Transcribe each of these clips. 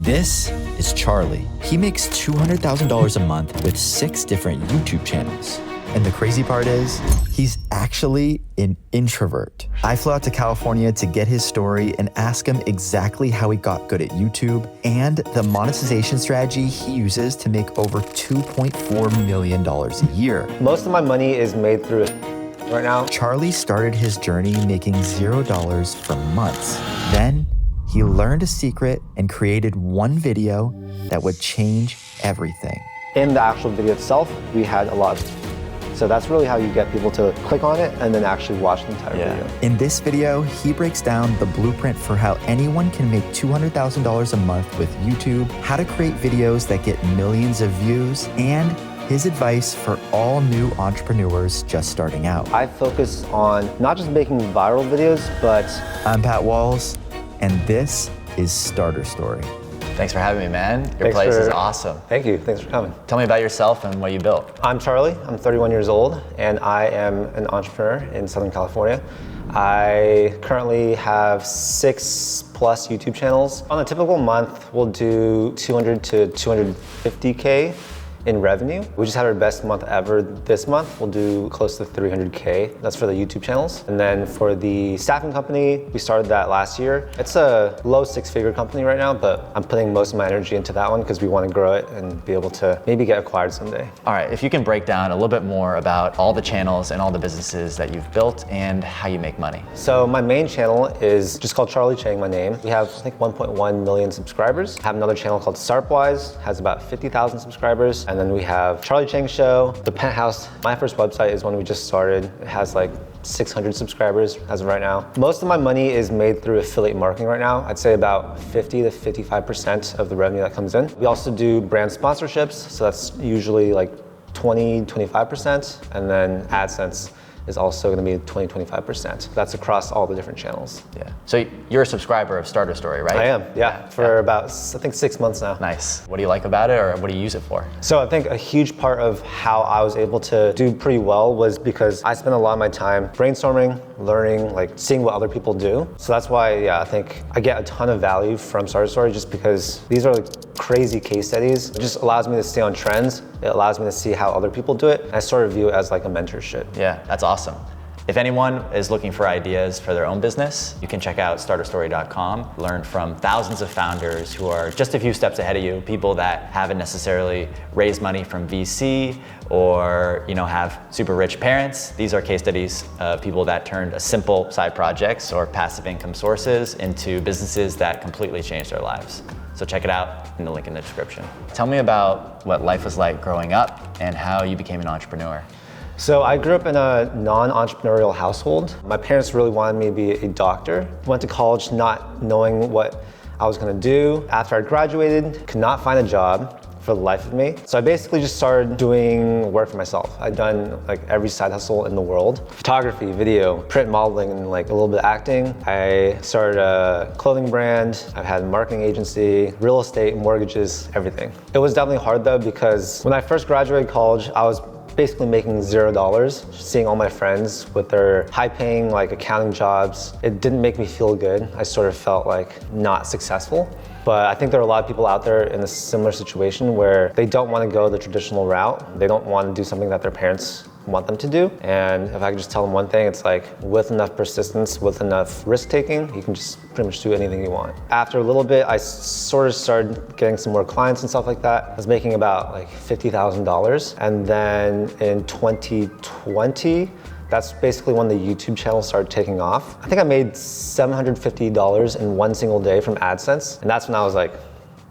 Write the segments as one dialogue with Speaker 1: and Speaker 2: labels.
Speaker 1: This is Charlie. He makes $200,000 a month with 6 different YouTube channels. And the crazy part is, he's actually an introvert. I flew out to California to get his story and ask him exactly how he got good at YouTube and the monetization strategy he uses to make over $2.4 million a year.
Speaker 2: Most of my money is made through right now.
Speaker 1: Charlie started his journey making $0 for months. Then he learned a secret and created one video that would change everything.
Speaker 2: In the actual video itself, we had a lot of, so that's really how you get people to click on it and then actually watch the entire video.
Speaker 1: In this video, he breaks down the blueprint for how anyone can make $200,000 a month with YouTube, how to create videos that get millions of views, and his advice for all new entrepreneurs just starting out.
Speaker 2: I focus on not just making viral videos, but...
Speaker 1: I'm Pat Walls, and this is Starter Story.
Speaker 3: Thanks for having me, man. Your place is awesome.
Speaker 2: Thank you, thanks for coming.
Speaker 3: Tell me about yourself and what you built.
Speaker 2: I'm Charlie, I'm 31 years old, and I am an entrepreneur in Southern California. I currently have 6+ YouTube channels. On a typical month, we'll do 200 to 250K in revenue. We just had our best month ever this month. We'll do close to 300K. That's for the YouTube channels. And then for the staffing company, we started that last year. It's a low 6-figure company right now, but I'm putting most of my energy into that one because we want to grow it and be able to maybe get acquired someday.
Speaker 3: All right, if you can break down a little bit more about all the channels and all the businesses that you've built and how you make money.
Speaker 2: So my main channel is just called Charlie Chang, my name. We have, I think, 1.1 million subscribers. I have another channel called Startwise, has about 50,000 subscribers. And then we have Charlie Chang Show, The Penthouse. My first website is one we just started. It has like 600 subscribers as of right now. Most of my money is made through affiliate marketing right now. I'd say about 50 to 55% of the revenue that comes in. We also do brand sponsorships, so that's usually like 20, 25%, and then AdSense is also gonna be 20, 25%. That's across all the different channels.
Speaker 3: Yeah. So you're a subscriber of Starter Story, right?
Speaker 2: I am, yeah, for about, I think, 6 months now.
Speaker 3: Nice. What do you like about it, or what do you use it for?
Speaker 2: So I think a huge part of how I was able to do pretty well was because I spent a lot of my time brainstorming, learning, like seeing what other people do. So that's why, yeah, I think I get a ton of value from Starter Story just because these are like crazy case studies. It just allows me to stay on trends. It allows me to see how other people do it. I sort of view it as like a mentorship.
Speaker 3: Yeah, that's awesome. If anyone is looking for ideas for their own business, you can check out starterstory.com. Learn from thousands of founders who are just a few steps ahead of you, people that haven't necessarily raised money from VC or have super rich parents. These are case studies of people that turned a simple side projects or passive income sources into businesses that completely changed their lives. So check it out in the link in the description. Tell me about what life was like growing up and how you became an entrepreneur.
Speaker 2: So I grew up in a non-entrepreneurial household. My parents really wanted me to be a doctor. Went to college not knowing what I was gonna do. After I graduated, could not find a job for the life of me. So I basically just started doing work for myself. I'd done like every side hustle in the world. Photography, video, print modeling, and like a little bit of acting. I started a clothing brand. I've had a marketing agency, real estate, mortgages, everything. It was definitely hard though because when I first graduated college, I was basically making $0, seeing all my friends with their high-paying like accounting jobs. It didn't make me feel good. I sort of felt like not successful. But I think there are a lot of people out there in a similar situation where they don't want to go the traditional route. They don't want to do something that their parents want them to do. And if I could just tell them one thing, it's like with enough persistence, with enough risk taking, you can just pretty much do anything you want. After a little bit, I sort of started getting some more clients and stuff like that. I was making about like $50,000. And then in 2020, that's basically when the YouTube channel started taking off. I think I made $750 in one single day from AdSense. And that's when I was like,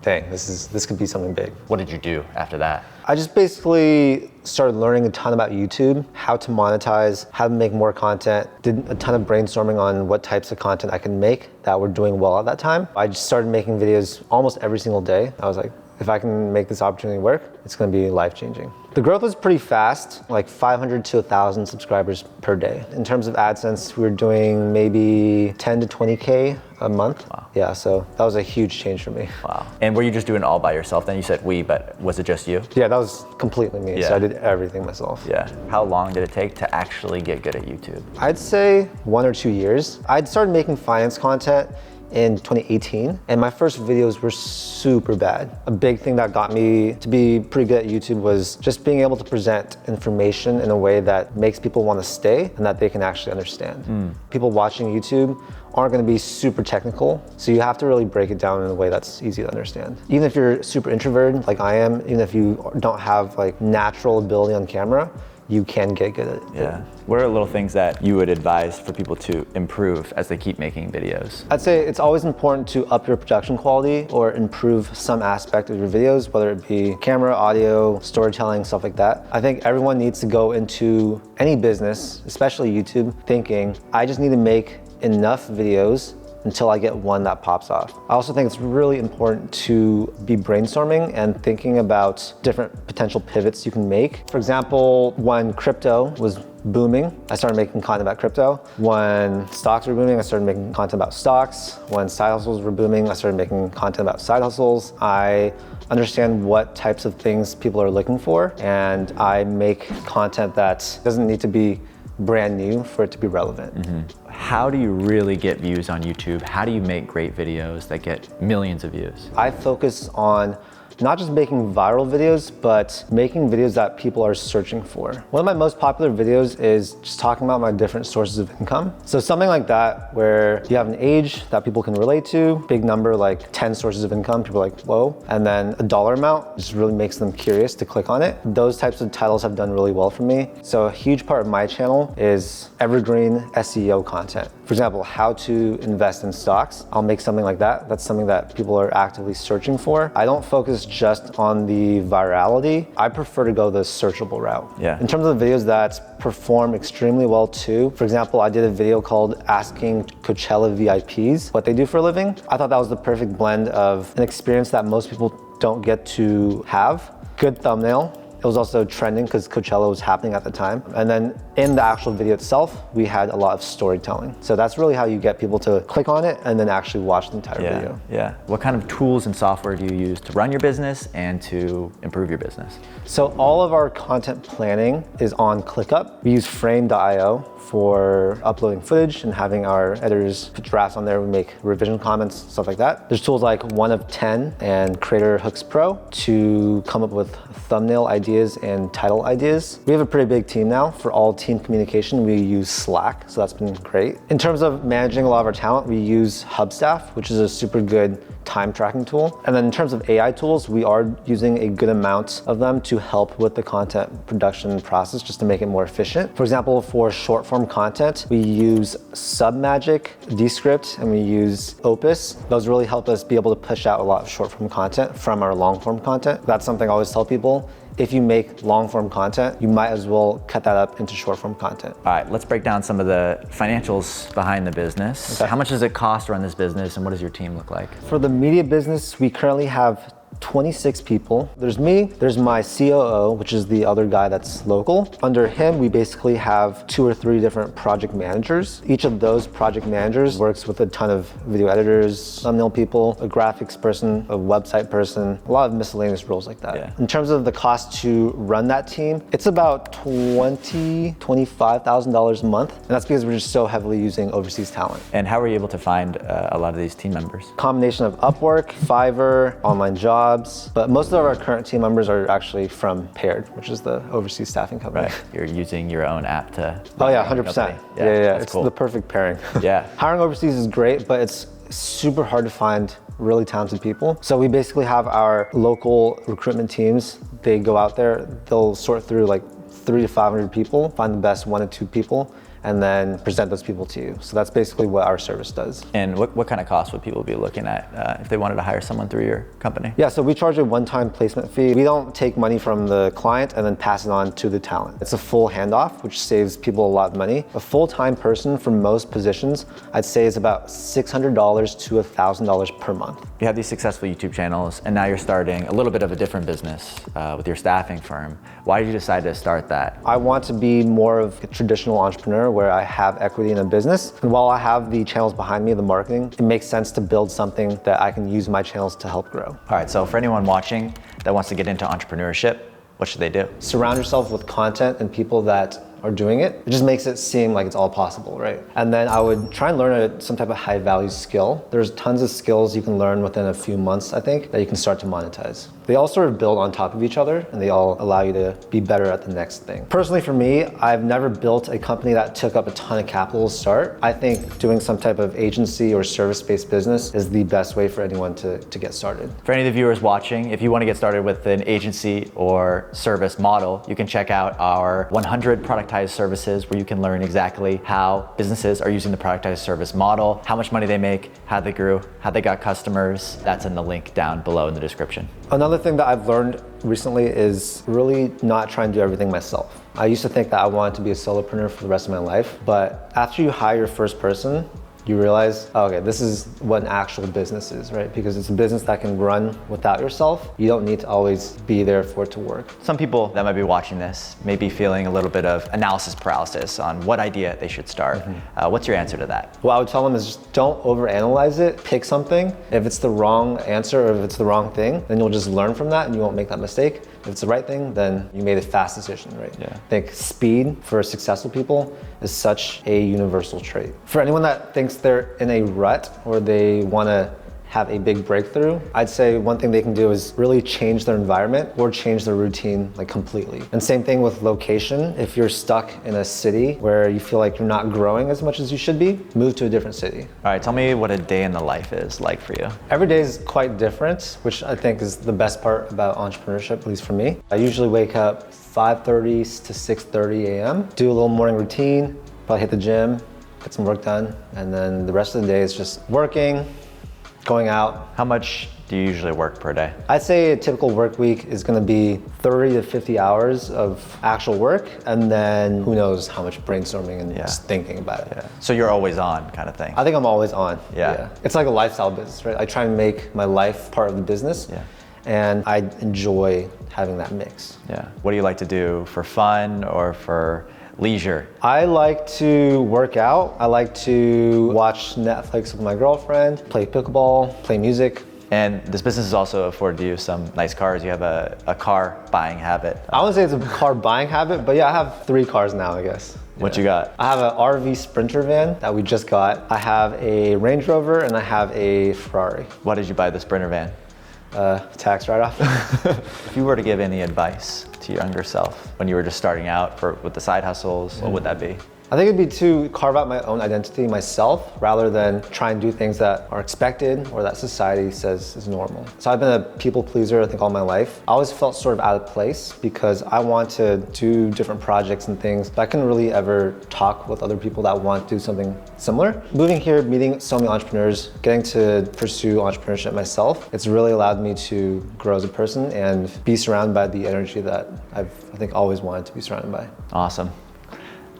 Speaker 2: dang, this could be something big.
Speaker 3: What did you do after that?
Speaker 2: I just basically started learning a ton about YouTube, how to monetize, how to make more content, did a ton of brainstorming on what types of content I can make that were doing well at that time. I just started making videos almost every single day. I was like, if I can make this opportunity work, it's gonna be life-changing. The growth was pretty fast, like 500 to 1,000 subscribers per day. In terms of AdSense, we were doing maybe 10 to 20K a month.
Speaker 3: Wow.
Speaker 2: Yeah, so that was a huge change for me.
Speaker 3: Wow. And were you just doing it all by yourself? Then you said we, but was it just you?
Speaker 2: Yeah, that was completely me.
Speaker 3: Yeah.
Speaker 2: So I did everything myself.
Speaker 3: Yeah. How long did it take to actually get good at YouTube?
Speaker 2: I'd say 1 or 2 years. I'd started making finance content in 2018, and my first videos were super bad. A big thing that got me to be pretty good at YouTube was just being able to present information in a way that makes people want to stay and that they can actually understand. People watching YouTube aren't going to be super technical, so you have to really break it down in a way that's easy to understand. Even if you're super introverted like I am, even if you don't have like natural ability on camera, you can get good at it.
Speaker 3: Yeah. What are little things that you would advise for people to improve as they keep making videos?
Speaker 2: I'd say it's always important to up your production quality or improve some aspect of your videos, whether it be camera, audio, storytelling, stuff like that. I think everyone needs to go into any business, especially YouTube, thinking, I just need to make enough videos until I get one that pops off. I also think it's really important to be brainstorming and thinking about different potential pivots you can make. For example, when crypto was booming, I started making content about crypto. When stocks were booming, I started making content about stocks. When side hustles were booming, I started making content about side hustles. I understand what types of things people are looking for, and I make content that doesn't need to be brand new for it to be relevant.
Speaker 3: How do you really get views on YouTube? How do you make great videos that get millions of views?
Speaker 2: I focus on not just making viral videos, but making videos that people are searching for. One of my most popular videos is just talking about my different sources of income. So something like that, where you have an age that people can relate to, big number like 10 sources of income, people are like, whoa, and then a dollar amount just really makes them curious to click on it. Those types of titles have done really well for me. So a huge part of my channel is evergreen SEO content. For example, how to invest in stocks. I'll make something like that. That's something that people are actively searching for. I don't focus just on the virality. I prefer to go the searchable route.
Speaker 3: Yeah.
Speaker 2: In terms of the videos that perform extremely well too, for example, I did a video called Asking Coachella VIPs what they do for a living. I thought that was the perfect blend of an experience that most people don't get to have. Good thumbnail. It was also trending because Coachella was happening at the time. And then in the actual video itself, we had a lot of storytelling. So that's really how you get people to click on it and then actually watch the entire video.
Speaker 3: Yeah. What kind of tools and software do you use to run your business and to improve your business?
Speaker 2: So all of our content planning is on ClickUp. We use frame.io for uploading footage and having our editors put drafts on there. We make revision comments, stuff like that. There's tools like 1 of 10 and Creator Hooks Pro to come up with thumbnail ideas and title ideas. We have a pretty big team now. For all team communication, we use Slack, so that's been great. In terms of managing a lot of our talent, we use Hubstaff, which is a super good time tracking tool. And then in terms of AI tools, we are using a good amount of them to help with the content production process just to make it more efficient. For example, for short form content, we use Submagic, Descript, and we use Opus. Those really help us be able to push out a lot of short form content from our long form content. That's something I always tell people. If you make long form content, you might as well cut that up into short form content.
Speaker 3: All right, let's break down some of the financials behind the business.
Speaker 2: Okay.
Speaker 3: How much does it cost to run this business and what does your team look like?
Speaker 2: For the media business, we currently have 26 people. There's me, there's my COO, which is the other guy that's local. Under him, we basically have 2 or 3 different project managers. Each of those project managers works with a ton of video editors, thumbnail people, a graphics person, a website person, a lot of miscellaneous roles like that.
Speaker 3: Yeah.
Speaker 2: In terms of the cost to run that team, it's about $25,000 a month. And that's because we're just so heavily using overseas talent.
Speaker 3: And how were you able to find a lot of these team members?
Speaker 2: Combination of Upwork, Fiverr, online jobs, but most of our current team members are actually from Paired, which is the overseas staffing company.
Speaker 3: Right, you're using your own app to.
Speaker 2: Oh yeah,
Speaker 3: run your
Speaker 2: 100%.
Speaker 3: company.
Speaker 2: Yeah.
Speaker 3: That's
Speaker 2: It's
Speaker 3: cool.
Speaker 2: the perfect pairing.
Speaker 3: Yeah.
Speaker 2: Hiring overseas is great, but it's super hard to find really talented people. So we basically have our local recruitment teams. They go out there, they'll sort through like 300 to 500 people, find the best 1 to 2 people, and then present those people to you. So that's basically what our service does.
Speaker 3: And what kind of cost would people be looking at if they wanted to hire someone through your company?
Speaker 2: Yeah, so we charge a one-time placement fee. We don't take money from the client and then pass it on to the talent. It's a full handoff, which saves people a lot of money. A full-time person for most positions, I'd say is about $600 to $1,000 per month.
Speaker 3: You have these successful YouTube channels, and now you're starting a little bit of a different business with your staffing firm. Why did you decide to start that?
Speaker 2: I want to be more of a traditional entrepreneur where I have equity in a business. And while I have the channels behind me, the marketing, it makes sense to build something that I can use my channels to help grow.
Speaker 3: All right, so for anyone watching that wants to get into entrepreneurship, what should they do?
Speaker 2: Surround yourself with content and people that are doing it. It just makes it seem like it's all possible, right? And then I would try and learn some type of high value skill. There's tons of skills you can learn within a few months, I think, that you can start to monetize. They all sort of build on top of each other, and they all allow you to be better at the next thing. Personally, for me, I've never built a company that took up a ton of capital to start. I think doing some type of agency or service-based business is the best way for anyone to get started.
Speaker 3: For any of the viewers watching, if you want to get started with an agency or service model, you can check out our 100 productized services where you can learn exactly how businesses are using the productized service model, how much money they make, how they grew, how they got customers. That's in the link down below in the description.
Speaker 2: Another thing that I've learned recently is really not trying to do everything myself. I used to think that I wanted to be a solopreneur for the rest of my life, but after you hire your first person, you realize, oh, okay, this is what an actual business is, right? Because it's a business that can run without yourself. You don't need to always be there for it to work.
Speaker 3: Some people that might be watching this may be feeling a little bit of analysis paralysis on what idea they should start. What's your answer to that?
Speaker 2: What I would tell them is just don't overanalyze it. Pick something. If it's the wrong answer or if it's the wrong thing, then you'll just learn from that and you won't make that mistake. If it's the right thing, then you made a fast decision, right?
Speaker 3: Yeah.
Speaker 2: I think speed for successful people is such a universal trait. For anyone that thinks they're in a rut or they want to have a big breakthrough, I'd say one thing they can do is really change their environment or change their routine like completely. And same thing with location. If you're stuck in a city where you feel like you're not growing as much as you should be, move to a different city.
Speaker 3: All right, tell me what a day in the life is like for you.
Speaker 2: Every day is quite different, which I think is the best part about entrepreneurship, at least for me. I usually wake up 5:30 to 6:30 a.m., do a little morning routine, probably hit the gym, get some work done, and then the rest of the day is just working, going out.
Speaker 3: How much do you usually work per day?
Speaker 2: I'd say a typical work week is gonna be 30 to 50 hours of actual work, and then who knows how much brainstorming and just thinking about it.
Speaker 3: Yeah. So you're always on kind of thing.
Speaker 2: I think I'm always on.
Speaker 3: Yeah.
Speaker 2: It's like a lifestyle business, right? I try and make my life part of the business, and I enjoy having that mix.
Speaker 3: Yeah. What do you like to do for fun or for leisure?
Speaker 2: I like to work out. I like to watch Netflix with my girlfriend, play pickleball, play music.
Speaker 3: And this business has also afforded you some nice cars. You have a car buying habit.
Speaker 2: I wouldn't say it's a car buying habit, but yeah, I have 3 cars now, I guess.
Speaker 3: What you got?
Speaker 2: I have an RV Sprinter van that we just got. I have a Range Rover and I have a Ferrari.
Speaker 3: Why did you buy the Sprinter van?
Speaker 2: Tax write-off.
Speaker 3: If you were to give any advice to your younger self when you were just starting out with the side hustles, what would that be?
Speaker 2: I think it'd be to carve out my own identity myself rather than try and do things that are expected or that society says is normal. So I've been a people pleaser, I think, all my life. I always felt sort of out of place because I want to do different projects and things, but I couldn't really ever talk with other people that want to do something similar. Moving here, meeting so many entrepreneurs, getting to pursue entrepreneurship myself, it's really allowed me to grow as a person and be surrounded by the energy that I think, always wanted to be surrounded by.
Speaker 3: Awesome.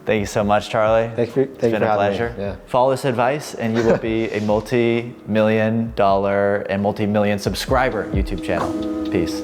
Speaker 3: Thank you so much, Charlie.
Speaker 2: Thank you
Speaker 3: it's been a pleasure.
Speaker 2: Yeah.
Speaker 3: Follow this advice and you will be a multi-million dollar and multi-million subscriber YouTube channel. Peace.